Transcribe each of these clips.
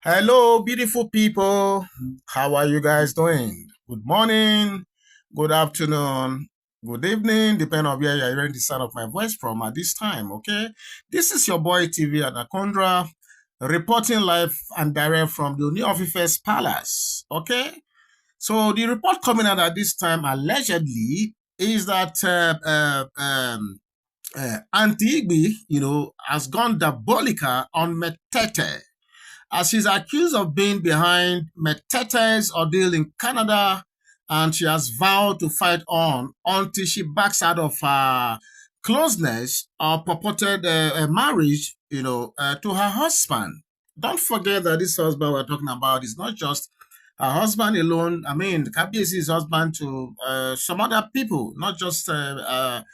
Hello, beautiful people. How are you guys doing? Good morning, good afternoon, good evening, depending on where you're hearing the sound of my voice from at this time, okay? This is your boy TV Anaconda reporting live and direct from the Ooniofiife's palace, okay? So the report coming out at this time, allegedly, is that Auntie IGBI, has gone diabolical on Metete as she's accused of being behind METETE'S Ordeal in Canada, and she has vowed to fight on until she backs out of her closeness or purported marriage, to her husband. Don't forget that this husband we're talking about is not just her husband alone. I mean, Kabiesi is husband to some other people, not just Auntie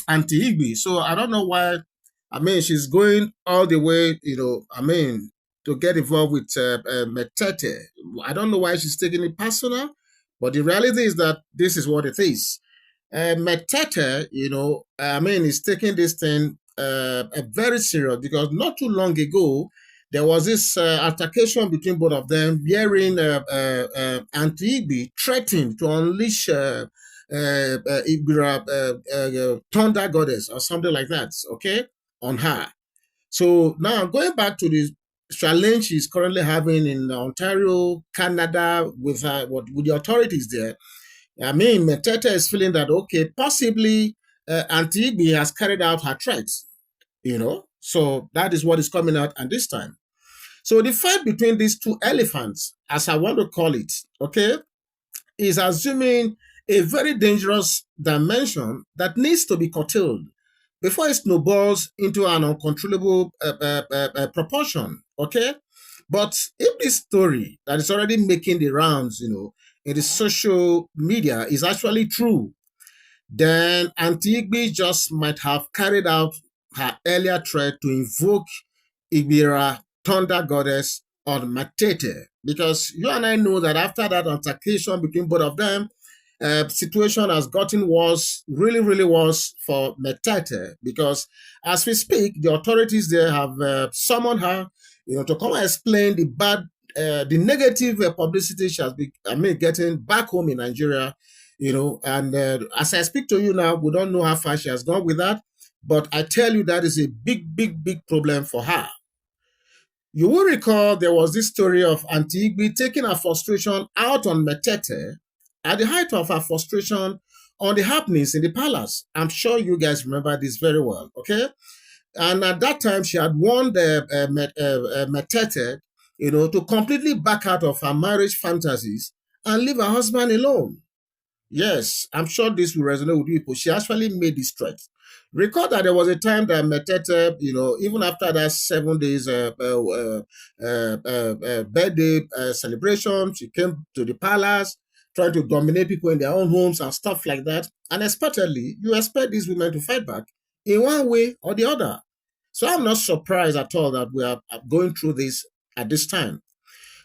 IGBI. So I don't know why. I mean, she's going all the way, to get involved with Metete. I don't know why she's taking it personal, but the reality is that this is what it is. Metete, is taking this thing very serious because not too long ago, there was this altercation between both of them, wherein Auntie IGBI threatened to unleash Thunder Goddess or something like that, okay, on her. So now going back to the challenge she's currently having in Ontario, Canada, with the authorities there. I mean, Metete is feeling that okay, possibly Auntie IGBI has carried out her threats. So that is what is coming out at this time. So the fight between these two elephants, as I want to call it, okay, is assuming a very dangerous dimension that needs to be curtailed before it snowballs into an uncontrollable proportion. Okay, but if this story that is already making the rounds, in the social media is actually true, then Auntie IGBI just might have carried out her earlier threat to invoke Ibira Thunder Goddess on Matete. Because you and I know that after that altercation between both of them, situation has gotten worse, really, really worse for Metete. Because as we speak, the authorities there have summoned her, to come and explain the negative publicity she has been, getting back home in Nigeria. And as I speak to you now, we don't know how far she has gone with that. But I tell you, that is a big, big, big problem for her. You will recall there was this story of Auntie IGBI taking her frustration out on Metete at the height of her frustration on the happenings in the palace. I'm sure you guys remember this very well, okay? And at that time, she had warned Metete, to completely back out of her marriage fantasies and leave her husband alone. Yes, I'm sure this will resonate with people. She actually made this threat. Recall that there was a time that Metete, even after that 7 days birthday celebration, she came to the palace, trying to dominate people in their own homes and stuff like that. And expectedly, you expect these women to fight back in one way or the other. So I'm not surprised at all that we are going through this at this time.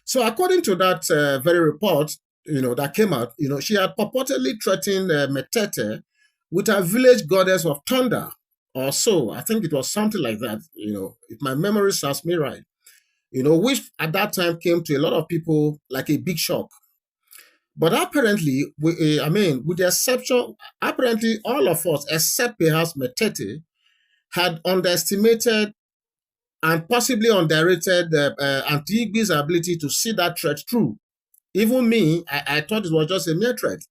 So according to that very report, that came out, she had purportedly threatened Metete with a village goddess of thunder or so. I think it was something like that, if my memory serves me right, which at that time came to a lot of people like a big shock. But apparently, with the exception, apparently all of us, except perhaps Metete, had underestimated and possibly underrated Auntie IGBI's ability to see that threat through. Even me, I thought it was just a mere threat.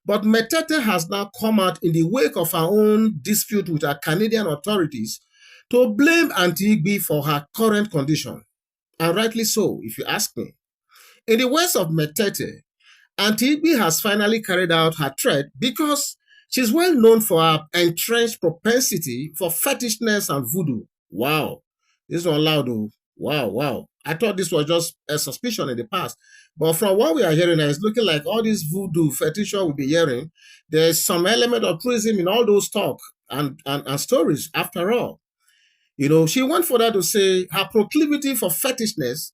But Metete has now come out in the wake of her own dispute with her Canadian authorities to blame Auntie IGBI for her current condition. And rightly so, if you ask me. In the words of Metete, Auntie IGBI has finally carried out her threat because she's well known for her entrenched propensity for fetishness and voodoo. Wow, this is not loud though. Wow, wow. I thought this was just a suspicion in the past. But from what we are hearing now, it's looking like all this voodoo fetish we'll be hearing, there's some element of truism in all those talk and stories after all. She went further to say her proclivity for fetishness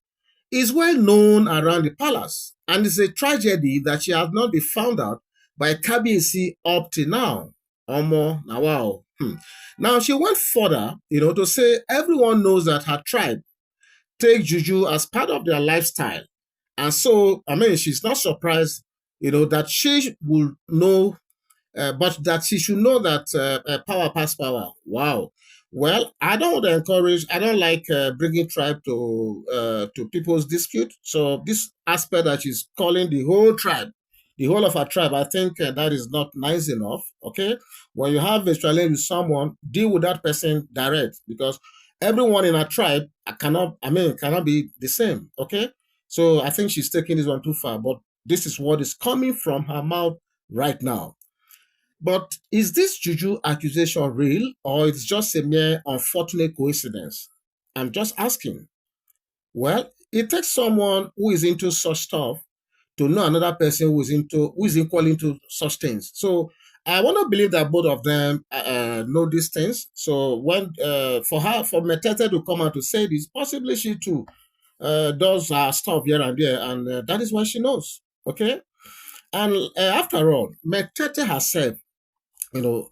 is well known around the palace, and it's a tragedy that she has not been found out by Kabiesi up to now. Omo, now wow. Now she went further, to say everyone knows that her tribe take juju as part of their lifestyle. And so, I mean, she's not surprised, that she will know, but that she should know that power pass power. Wow. Well, I don't encourage, I don't like bringing tribe to people's dispute. So this aspect that she's calling the whole tribe, the whole of her tribe, I think that is not nice enough. Okay. When you have a challenge with someone, deal with that person direct, because everyone in a tribe cannot be the same. Okay. So I think she's taking this one too far, but this is what is coming from her mouth right now. But is this juju accusation real, or it's just a mere unfortunate coincidence? I'm just asking. Well, it takes someone who is into such stuff to know another person who is equal into such things. So I want to believe that both of them know these things. So when for Metete to come out to say this, possibly she too does her stuff here and there, and that is why she knows. Okay, and after all, Metete herself,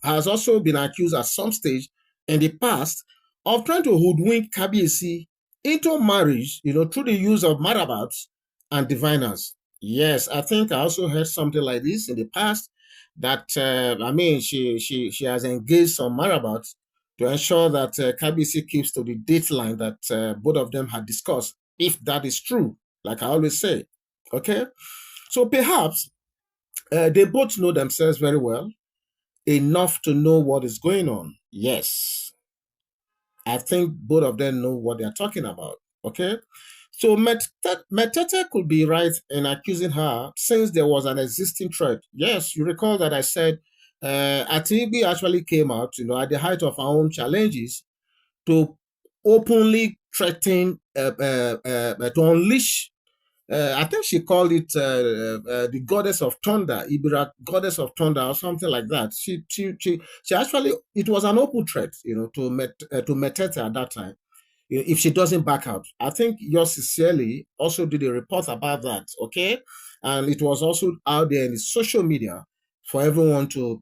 has also been accused at some stage in the past of trying to hoodwink Kabiesi into marriage, through the use of marabouts and diviners. Yes, I think I also heard something like this in the past. That she has engaged some marabouts to ensure that Kabiesi keeps to the dateline that both of them had discussed. If that is true, like I always say, okay. So perhaps they both know themselves very well enough to know what is going on. Yes, I think both of them know what they're talking about. Okay. So Metete could be right in accusing her since there was an existing threat. Yes, you recall that I said Atibi actually came out, at the height of her own challenges to openly threaten to unleash I think she called it the goddess of thunder, Ibira, goddess of thunder, or something like that. She actually, it was an open threat, to Metete at that time. If she doesn't back out, I think yours sincerely also did a report about that. Okay, and it was also out there in the social media for everyone to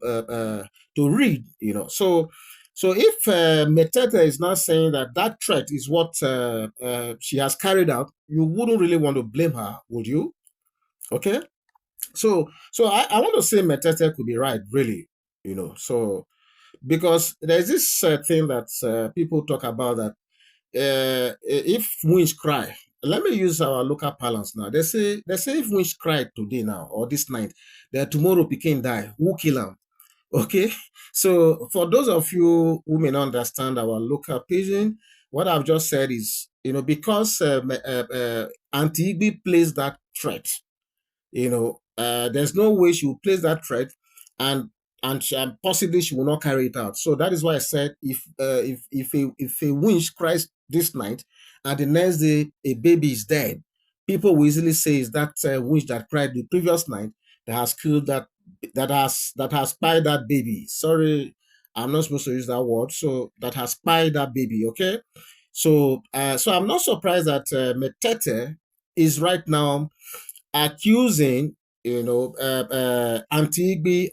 read. So if Metete is not saying that that threat is what she has carried out, you wouldn't really want to blame her, would you? Okay. So I want to say Metete could be right, really. So because there's this thing that people talk about that if winds cry, let me use our local parlance now. They say if winds cry today now or this night, then tomorrow Pikin die. Who kill him? Okay, so for those of you who may not understand our local pidgin, what I've just said is, because Auntie Igbi plays that threat, there's no way she will place that threat, and and possibly she will not carry it out. So that is why I said if a winch cries this night and the next day a baby is dead, people will easily say is that winch that cried the previous night that has killed that has spied that baby. Sorry, I'm not supposed to use that word. So that has spied that baby. Okay, so I'm not surprised that Metete is right now accusing, Antigbe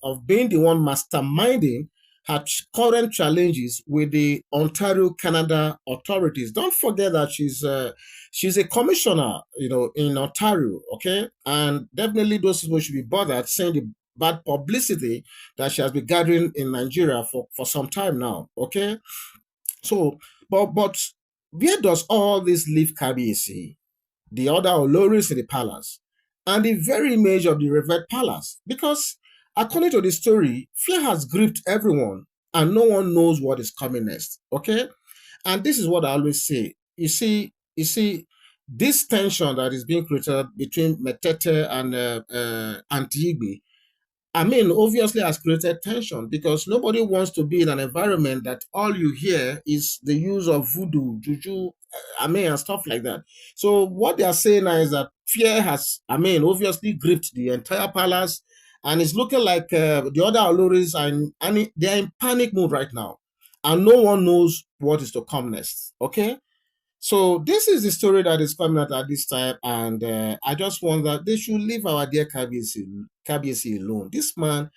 of being the one masterminding her current challenges with the Ontario, Canada authorities. Don't forget that she's a commissioner, in Ontario, okay? And definitely those people should be bothered saying the bad publicity that she has been gathering in Nigeria for some time now, okay? So, but where does all this leave Kabiyesi, the other Oloris in the palace, and the very image of the revered palace? Because according to the story, fear has gripped everyone and no one knows what is coming next. Okay? And this is what I always say. You see, this tension that is being created between Metete and Auntie Igbe, I mean, obviously has created tension because nobody wants to be in an environment that all you hear is the use of voodoo, juju, and stuff like that. So what they are saying now is that fear has, obviously gripped the entire palace, and it's looking like the other Oloris they are in panic mode right now, and no one knows what is to come next. Okay, so this is the story that is coming out at this time, and I just want that they should leave our dear Kabiesi alone. This man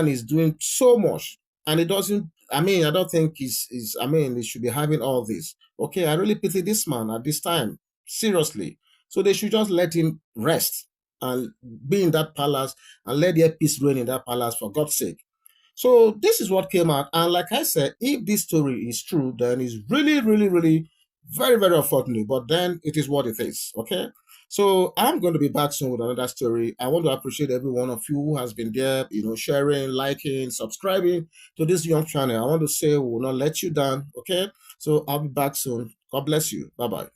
is doing so much. and it doesn't. I mean, I don't think is. I mean, he should be having all this. Okay, I really pity this man at this time, seriously. So they should just let him rest and be in that palace and let their peace reign in that palace for God's sake. So this is what came out, and like I said, if this story is true, then it's really, really, really very, very unfortunate. But then it is what it is. Okay. So I'm going to be back soon with another story. I want to appreciate every one of you who has been there, sharing, liking, subscribing to this young channel. I want to say we will not let you down. Okay. So I'll be back soon. God bless you. Bye bye.